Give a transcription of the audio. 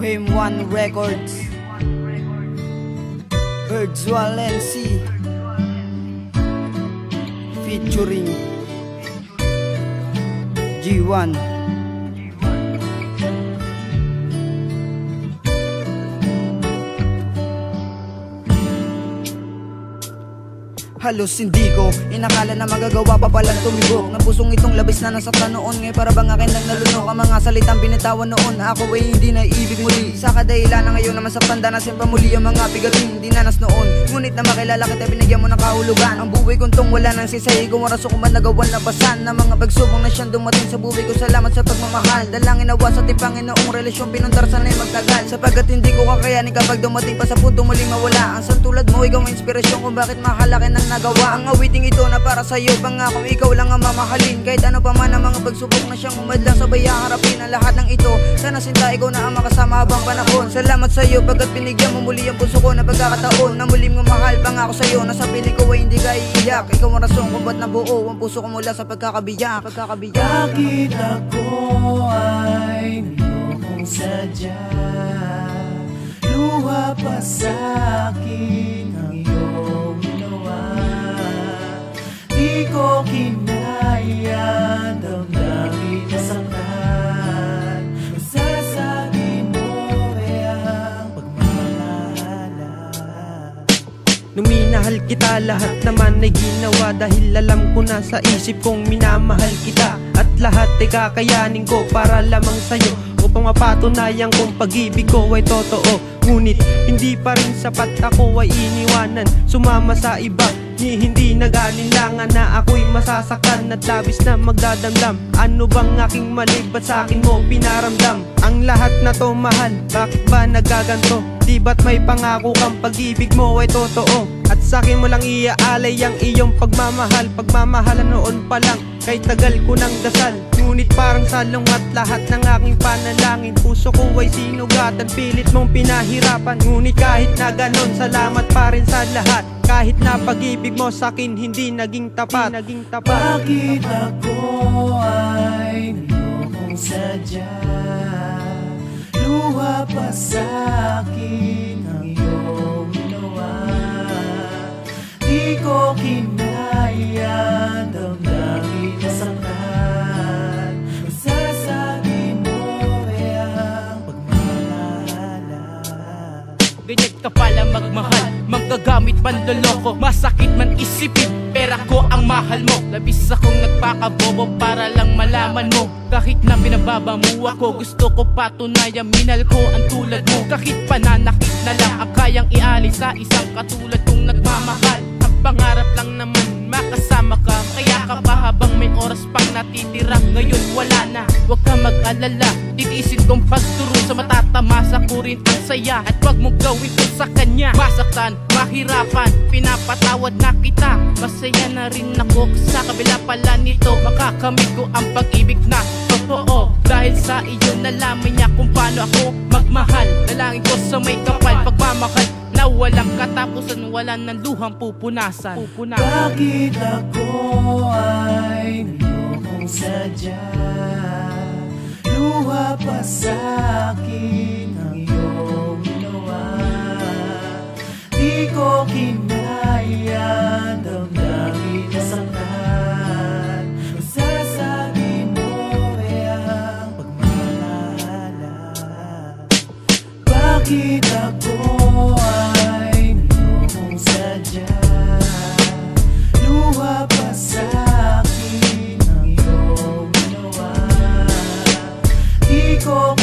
Fame One Records, Birdswell MC featuring G1. Halos hindi ko inakala na magagawa pa palang tumibok ng pusong itong labis na nasaktan noon. Ngayon para bang akin lang nalunok ang mga salitang binitawan noon. Ako ay hindi na ibig muli sa kadahilan na ngayon naman sa tanda na siyempre muli ang mga bigating dinanas noon. Ngunit na makilala kita binigyan mo ng kahulugan. Ang buhay kong tong wala nang sisay kung oras ko man nagawan labasan ng mga pagsubong na siyang dumating sa buhay ko. Salamat sa pagmamahal, dalangin nawa sa tipangin noong relasyon pinundar sana'y magtagal. Sapagkat hindi ko kakayanin kapag dumating pa sa punto muling mawala. Ang santulad mo ikaw ang inspirasyon kung bakit mahalakin ang nagawa. Ang awiting ito na para sa'yo, pangako ikaw lang ang mamahalin. Kahit ano pa man ang mga pagsubok na siyang umadlang, sabay harapin ang lahat ng ito. Sana sinta ikaw na ang makasama habang panahon. Salamat sa'yo pagkat binigyan mo muli ang puso ko na pagkakataon na muling mamahal. Pangako sa'yo na sa piling ko ay hindi ka iiyak. Ikaw ang rason kung ba't nabuo ang puso ko mula sa pagkakabiyak. Bakit ako ay nilokong sadya? Luha pa sa'kin ang iyong ginawa. Di ko kinaya, damdamin na saktan. Masasabi mo ay ang pagmamahala. Nung minahal kita, lahat naman ay ginawa. Dahil alam ko na sa isip kong minamahal kita. At lahat ay kakayanin ko para lamang sa'yo, upang mapatunayan kong pag-ibig ko ay totoo. Ngunit hindi pa rin sapat, ako ay iniwanan, sumama sa iba. Hindi nag-alinlangan na ako'y masasaktan at labis na magdadamdam. Ano bang aking mali, ba't sa'kin mo pinaramdam ang lahat na to, mahal? Bakit ba nagaganto? Di ba't may pangako kang pag-ibig mo ay totoo? At sa'kin mo lang iaalay ang iyong pagmamahal. Pagmamahalan noon pa lang, kay tagal ko ng dasal. Ngunit parang salungat lahat ng aking panalangin. Puso ko ay sinugatan, pilit mong pinahirapan. Ngunit kahit na ganon, salamat pa rin sa lahat. Kahit na pag-ibig mo sa'kin hindi naging tapat. Bakit ako ay nilokong sadya? Luha pa sa'kin ang iyong ginawa. Di ko kinaya, damdamin na saktan. Masasabi mo ay ang pagmamahala. Ganyan ka pala magmahal, manggagamit manloloko. Masakit man isipin, pera ko ang mahal mo. Labis akong nagpakabobo para lang malaman mo. Kahit na binababa mo ako, gusto ko patunayan minal ko ang tulad mo. Kahit pananakit na lang ang kayang ialis sa isang katulad kong nagmamahal. Ang pangarap lang naman makasama ka, kaya ka pa habang may oras pang natitira. Ngayon wala na, huwag ka mag-alala. Titiisin kong pagturo sa matatamasa ko rin ang saya. At wag mong gawin ko sa kanya masaktan, mahirapan, pinapatawad na kita. Masaya na rin ako sa kabila pala nito. Makakamit ko ang pag-ibig na totoo. Dahil sa iyo nalaman niya kung paano ako magmahal. Dalangin ko sa may kapal, pagmamahal na walang katapusan, wala ng luhang pupunasan. Bakit ako ay nilokong sadya? Luha pa sa'kin ang iyong ginawa. Di ko kinaya, damdamin na saktan. Masasabi mo ay ang pagmamahala. Bakit ako ay nilokong sadya? Luha pa sa'kin ang iyong ginawa. Di ko